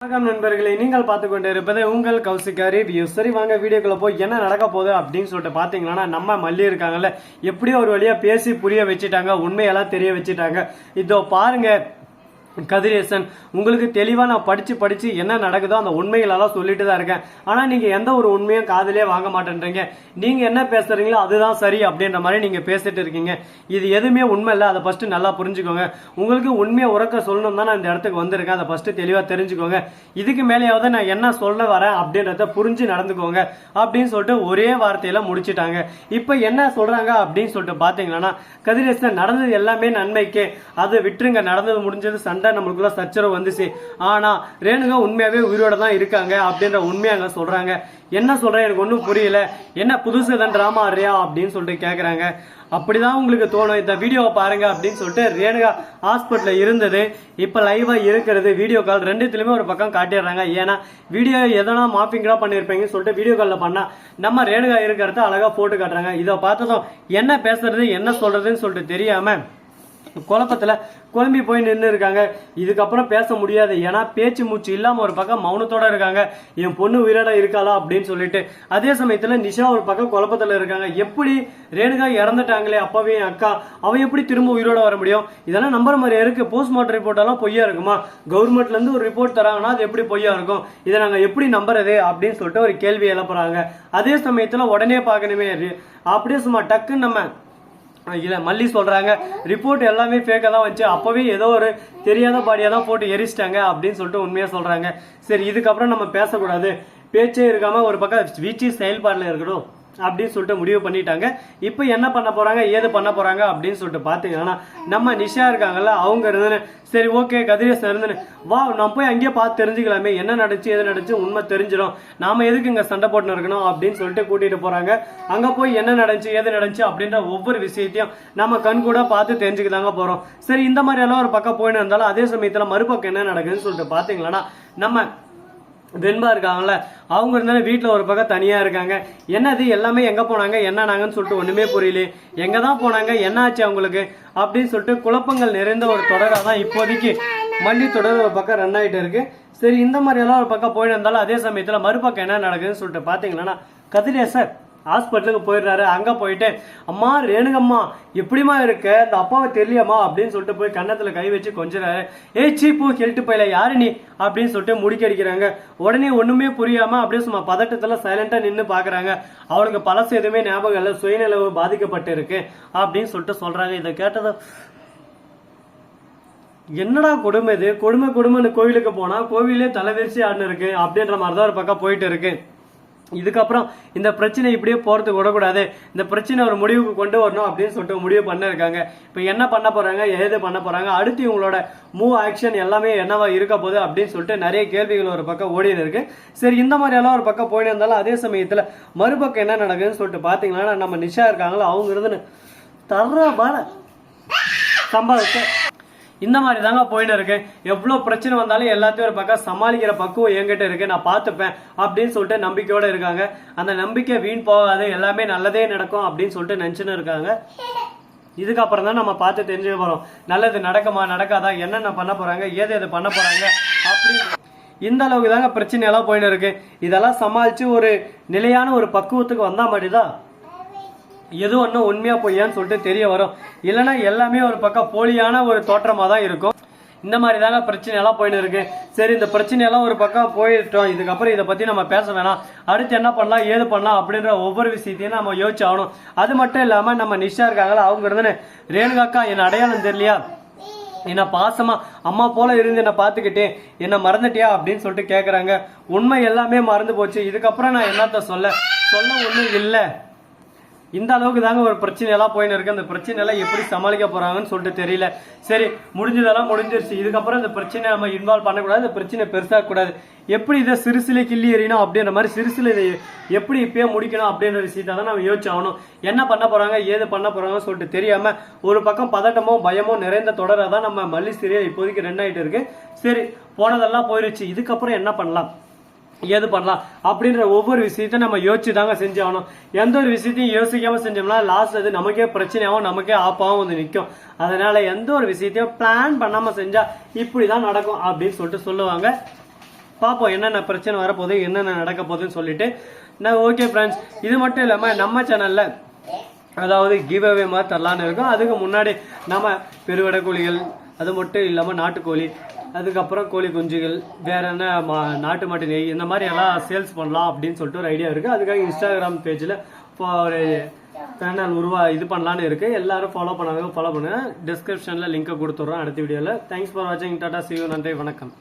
வணக்கம் நண்பர்களே, நீங்கள் பார்த்து கொண்டு இருப்பது உங்கள் கௌசிகா ரிவ்யூ. சரி வாங்க வீடியோக்குள்ள போய் என்ன நடக்க போகுது அப்படின்னு சொல்லிட்டு பாத்தீங்கன்னா, நம்ம மல்லி இருக்காங்கல்ல, எப்படியோ ஒரு வழியா பேசி புரிய வச்சுட்டாங்க, உண்மையெல்லாம் தெரிய வச்சுட்டாங்க. இதோ பாருங்க கதிரேசன், உங்களுக்கு தெளிவா நான் படிச்சு என்ன நடக்குதோ அந்த உண்மைகளெல்லாம் சொல்லிட்டு தான் இருக்கேன். ஆனா நீங்க எந்த ஒரு உண்மையும் காதலே வாங்க மாட்டேன்றீங்க. நீங்க என்ன பேசுறீங்களோ அதுதான் சரி அப்படின்ற மாதிரி நீங்க பேசிட்டு இருக்கீங்க. இது எதுவுமே உண்மை இல்லை, அதை ஃபர்ஸ்ட் நல்லா புரிஞ்சுக்கோங்க. உங்களுக்கு உண்மையை உறக்க சொல்லணும் தான் நான் இந்த இடத்துக்கு வந்திருக்கேன். அதை ஃபர்ஸ்ட் தெளிவா தெரிஞ்சுக்கோங்க. இதுக்கு மேலேயாவது நான் என்ன சொல்ல வரேன் அப்படின்றத புரிஞ்சு நடந்துக்கோங்க அப்படின்னு சொல்லிட்டு ஒரே வார்த்தையில முடிச்சுட்டாங்க. இப்ப என்ன சொல்றாங்க அப்படின்னு சொல்லிட்டு பாத்தீங்கன்னா, கதிரேசன் நடந்தது எல்லாமே நன்மைக்கே, அதை விட்டுருங்க, நடந்தது முடிஞ்சது, சண்டை நம்மளுக்குள்ள சச்சரவு வந்துச்சு. ஆனா ரேணுகா உண்மையாவே உயிரோட தான் இருக்காங்க அப்படின்ற உண்மையாங்க சொல்றாங்க. என்ன சொல்றேன் எனக்கு ஒன்றும் புரியல, என்ன புதுசு தான் டிராமா ஆடுறியா அப்படின்னு சொல்லிட்டு கேட்குறாங்க. அப்படிதான் உங்களுக்கு தோணும். இந்த வீடியோவை பாருங்க அப்படின்னு சொல்லிட்டு ரேணுகா ஹாஸ்பிட்டல்ல இருந்தது இப்ப லைவா இருக்கிறது வீடியோ கால் ரெண்டுத்துலயுமே ஒரு பக்கம் காட்டிடுறாங்க. ஏன்னா வீடியோ எதனா மாப்பிங்கா பண்ணிருப்பீங்கன்னு சொல்லிட்டு வீடியோ கால்ல பண்ணா நம்ம ரேணுகா இருக்கிறத அழகா போட்டு காட்டுறாங்க. இதை பார்த்ததும் என்ன பேசுறது என்ன சொல்றதுன்னு சொல்லிட்டு தெரியாம குழப்பத்துல குழம்பி போய் நின்று இருக்காங்க. இதுக்கப்புறம் பேச முடியாது, ஏன்னா பேச்சு மூச்சு இல்லாம ஒரு பக்கம் மௌனத்தோட இருக்காங்க. என் பொண்ணு உயிரோட இருக்காளா அப்படின்னு சொல்லிட்டு. அதே சமயத்துல நிஷா ஒரு பக்கம் குழப்பத்துல இருக்காங்க. எப்படி ரேணுகா இறந்துட்டாங்களே அப்பவே என் அக்கா, அவ எப்படி திரும்ப உயிரோட வர முடியும்? இதெல்லாம் நம்புற மாதிரி இருக்கு. போஸ்ட்மார்ட்டம் ரிப்போர்ட் எல்லாம் பொய்யா இருக்குமா? கவர்மெண்ட்ல இருந்து ஒரு ரிப்போர்ட் தராங்கன்னா அது எப்படி பொய்யா இருக்கும்? இதை நாங்க எப்படி நம்புறது அப்படின்னு சொல்லிட்டு ஒரு கேள்வி எழுப்புறாங்க. அதே சமயத்துல உடனே பார்க்கணுமே அப்படியே சும்மா டக்குன்னு நம்ம இல்ல மல்லி சொல்றாங்க, ரிப்போர்ட் எல்லாமே ஃபேக்கா தான் வந்துச்சு, அப்பவே ஏதோ ஒரு தெரியாத பாடியா தான் போட்டு எரிச்சிட்டாங்க அப்படின்னு சொல்லிட்டு உண்மையா சொல்றாங்க. சரி இதுக்கப்புறம் நம்ம பேசக்கூடாது, பேச்சே இருக்காம ஒரு பக்கம் வீச்சு செயல்பாடுல இருக்கணும் அப்படின்னு சொல்லிட்டு முடிவு பண்ணிட்டாங்க. இப்போ என்ன பண்ண போறாங்க ஏது பண்ண போறாங்க அப்படின்னு சொல்லிட்டு பாத்தீங்கன்னா, நம்ம நிஷா இருக்காங்கல்ல, அவங்க இருந்துன்னு சரி ஓகே கதிரேசன் இருந்துன்னு வா நம்ம போய் அங்கேயே பார்த்து தெரிஞ்சுக்கலாமே, என்ன நடந்துச்சு எது நடந்துச்சு உண்மை தெரிஞ்சிடும், நாம எதுக்கு இங்க சண்டை போட்டு இருக்கணும் அப்படின்னு சொல்லிட்டு கூட்டிட்டு போறாங்க. அங்க போய் என்ன நடந்துச்சு எது நடந்துச்சு அப்படின்ற ஒவ்வொரு விஷயத்தையும் நம்ம கண் கூட பார்த்து தெரிஞ்சுக்கதாங்க போறோம். சரி இந்த மாதிரி எல்லாம் ஒரு பக்கம் போயின்னு இருந்தாலும் அதே சமயத்துல மறுபக்கம் என்ன நடக்குதுன்னு சொல்லிட்டு பாத்தீங்கன்னா, நம்ம வெண்பா இருக்காங்கல்ல, அவங்க இருந்தாலும் வீட்டில் ஒரு பக்கம் தனியா இருக்காங்க. என்னது எல்லாமே எங்க போனாங்க என்ன நாங்கன்னு சொல்லிட்டு ஒண்ணுமே புரியல, எங்க தான் போனாங்க என்ன ஆச்சு அவங்களுக்கு அப்படின்னு சொல்லிட்டு குழப்பங்கள் நிறைந்த ஒரு தொடராக தான் இப்போதைக்கு மல்லி தொடர் ஒரு பக்கம் ரன் ஆகிட்டு இருக்கு. சரி இந்த மாதிரி எல்லாம் ஒரு பக்கம் போயிட்டு இருந்தாலும் அதே சமயத்துல மறுபக்கம் என்ன நடக்குதுன்னு சொல்லிட்டு பாத்தீங்கன்னா, கதிரேசன் ஹாஸ்பிட்டலுக்கு போயிடுறாரு. அங்க போயிட்டு அம்மா ரேணுகம்மா எப்படிமா இருக்க, இந்த அப்பாவை தெரியலையம்மா அப்படின்னு சொல்லிட்டு போய் கன்னத்துல கை வச்சு கொஞ்சிறாரு. ஏய் சீப்பு ஹெல்ட்டு போயில யாரு நீ அப்படின்னு சொல்லிட்டு முடிக்கடிக்கிறாங்க. உடனே ஒண்ணுமே புரியாம அப்படியே சும்மா பதட்டத்துல சைலண்டா நின்று பாக்குறாங்க. அவளுக்கு பழசு எதுவுமே ஞாபகம் இல்லை, சுயநிலவு பாதிக்கப்பட்டு இருக்கு அப்படின்னு சொல்லிட்டு சொல்றாங்க. இதை கேட்டதும் என்னடா கொடுமை இது, கொடுமைன்னு கோவிலுக்கு போனா கோவிலே தலைவிரிச்சு ஆடுன்னு இருக்கு அப்படின்ற மாதிரிதான் ஒரு பக்கம் போயிட்டு இருக்கு. இதுக்கப்புறம் இந்த பிரச்சனை இப்படியே போறதுக்கு விடக்கூடாது, இந்த பிரச்சனை ஒரு முடிவுக்கு கொண்டு வரணும் அப்படின்னு சொல்லிட்டு முடிவு பண்ண இருக்காங்க. இப்ப என்ன பண்ண போறாங்க ஏது பண்ண போறாங்க, அடுத்து இவங்களோட மூவ் ஆக்ஷன் எல்லாமே என்னவா இருக்க போகுது அப்படின்னு சொல்லிட்டு நிறைய கேள்விகள் ஒரு பக்கம் ஓடினு இருக்கு. சரி இந்த மாதிரி எல்லாம் ஒரு பக்கம் போயிட்டு இருந்தாலும் அதே சமயத்துல மறுபக்கம் என்ன நடக்குதுன்னு சொல்லிட்டு பாத்தீங்கன்னா, நம்ம நிஷா இருக்காங்களா, அவங்க இருந்து தர்ற சம்பாதிச்சு இந்த மாதிரி தாங்க போயிட்டு இருக்கு. எவ்வளவு பிரச்சனை வந்தாலும் எல்லாத்தையும் ஒரு பக்கம் சமாளிக்கிற பக்குவம் என்கிட்ட இருக்கு, நான் பார்த்துப்பேன் அப்படின்னு சொல்லிட்டு நம்பிக்கையோட இருக்காங்க. அந்த நம்பிக்கை வீண் போகாது, எல்லாமே நல்லதே நடக்கும் அப்படின்னு சொல்லிட்டு நினைச்சுன்னு இருக்காங்க. இதுக்கப்புறம் தான் நம்ம பார்த்து தெரிஞ்சுக்க போறோம், நல்லது நடக்குமா நடக்காதா, என்னென்ன பண்ண போறாங்க ஏது எது பண்ண போறாங்க அப்படின்னு. இந்த அளவுக்கு தாங்க பிரச்சனை எல்லாம் போயிட்டு இருக்கு. இதெல்லாம் சமாளிச்சு ஒரு நிலையான ஒரு பக்குவத்துக்கு வந்தா மாதிரிதான் எது ஒன்றும் உண்மையா பொய்யான்னு சொல்லிட்டு தெரிய வரும். இல்லைன்னா எல்லாமே ஒரு பக்கம் போலியான ஒரு தோற்றமா தான் இருக்கும். இந்த மாதிரி தாங்க பிரச்சனை எல்லாம் போயிட்டு இருக்கு. சரி இந்த பிரச்சனை எல்லாம் ஒரு பக்கம் போயிட்டோம், இதுக்கப்புறம் இதை பத்தி நம்ம பேச வேணாம், அடுத்து என்ன பண்ணலாம் ஏது பண்ணலாம் அப்படின்ற ஒவ்வொரு விஷயத்தையும் நம்ம யோசிச்சு ஆகணும். அது மட்டும் இல்லாம நம்ம நிஷா இருக்காங்களா, அவங்க இருந்து ரேணுகாக்கா என்ன அடையாளம் தெரியலையா, என்ன பாசமா அம்மா போல இருந்து என்ன பாத்துக்கிட்டே என்ன மறந்துட்டியா அப்படின்னு சொல்லிட்டு கேக்குறாங்க. உண்மை எல்லாமே மறந்து போச்சு, இதுக்கப்புறம் நான் என்னத்த சொல்ல ஒண்ணும் இல்லை. இந்த அளவுக்கு தாங்க ஒரு பிரச்சனை எல்லாம் போயின்னு இருக்கு. அந்த பிரச்சனை எல்லாம் எப்படி சமாளிக்க போறாங்கன்னு சொல்லிட்டு தெரியல. சரி முடிஞ்சதெல்லாம் முடிஞ்சிருச்சு, இதுக்கப்புறம் இந்த பிரச்சனை நம்ம இன்வால்வ் பண்ணக்கூடாது, இந்த பிரச்சனை பெருசாக கூடாது, எப்படி இதை சிறுசிலே கிள்ளி எறியணும் அப்படின்ற மாதிரி சிறுசில இதை எப்படி இப்பயே முடிக்கணும் அப்படின்ற விஷயத்தை தான் நம்ம யோசிச்சு ஆகணும். என்ன பண்ண போறாங்க ஏது பண்ண போறாங்கன்னு சொல்லிட்டு தெரியாம ஒரு பக்கம் பதட்டமோ பயமோ நிறைந்த தொடராக தான் நம்ம மல்லி சீரியல் இப்போதைக்கு ரன் ஆகிட்டு இருக்கு. சரி போனதெல்லாம் போயிருச்சு, இதுக்கப்புறம் என்ன பண்ணலாம் ஏது பண்ணலாம் அப்படின்ற ஒவ்வொரு விஷயத்தையும் நம்ம யோசிச்சு தாங்க செஞ்சாகணும். எந்த ஒரு விஷயத்தையும் யோசிக்காம செஞ்சோம்னா லாஸ்ட் அது நமக்கே பிரச்சனையாகவும் நமக்கே ஆப்பாவும் வந்து நிற்கும். அதனால எந்த ஒரு விஷயத்தையும் பிளான் பண்ணாம செஞ்சா இப்படிதான் நடக்கும் அப்படின்னு சொல்லிட்டு சொல்லுவாங்க. பார்ப்போம் என்னென்ன பிரச்சனை வரப்போகுது என்னென்ன நடக்க போகுதுன்னு சொல்லிட்டு நான் ஓகே ஃப்ரெண்ட்ஸ். இது மட்டும் இல்லாமல் நம்ம சேனலில் அதாவது கிவ் அவே மாதிரி தரலான்னு இருக்கும். அதுக்கு முன்னாடி நம்ம பெருவடை கோழிகள், அது மட்டும் இல்லாமல் நாட்டுக்கோழி, அதுக்கப்புறம் கோழி குஞ்சுகள், வேற என்ன நாட்டு மாட்டு நெய், இந்த மாதிரி எல்லாம் சேல்ஸ் பண்ணலாம் அப்படின்னு சொல்லிட்டு ஒரு ஐடியா இருக்குது. அதுக்காக இன்ஸ்டாகிராம் பேஜில் ஒரு சேனல் இது பண்ணலான்னு இருக்குது. எல்லாரும் ஃபாலோ பண்ணுங்க. டிஸ்கிரிப்ஷனில் லிங்கை கொடுத்துட்றோம் அடுத்த வீடியோவில். தேங்க்ஸ் ஃபார் வாட்சிங். டாடா, see you, நன்றி, வணக்கம்.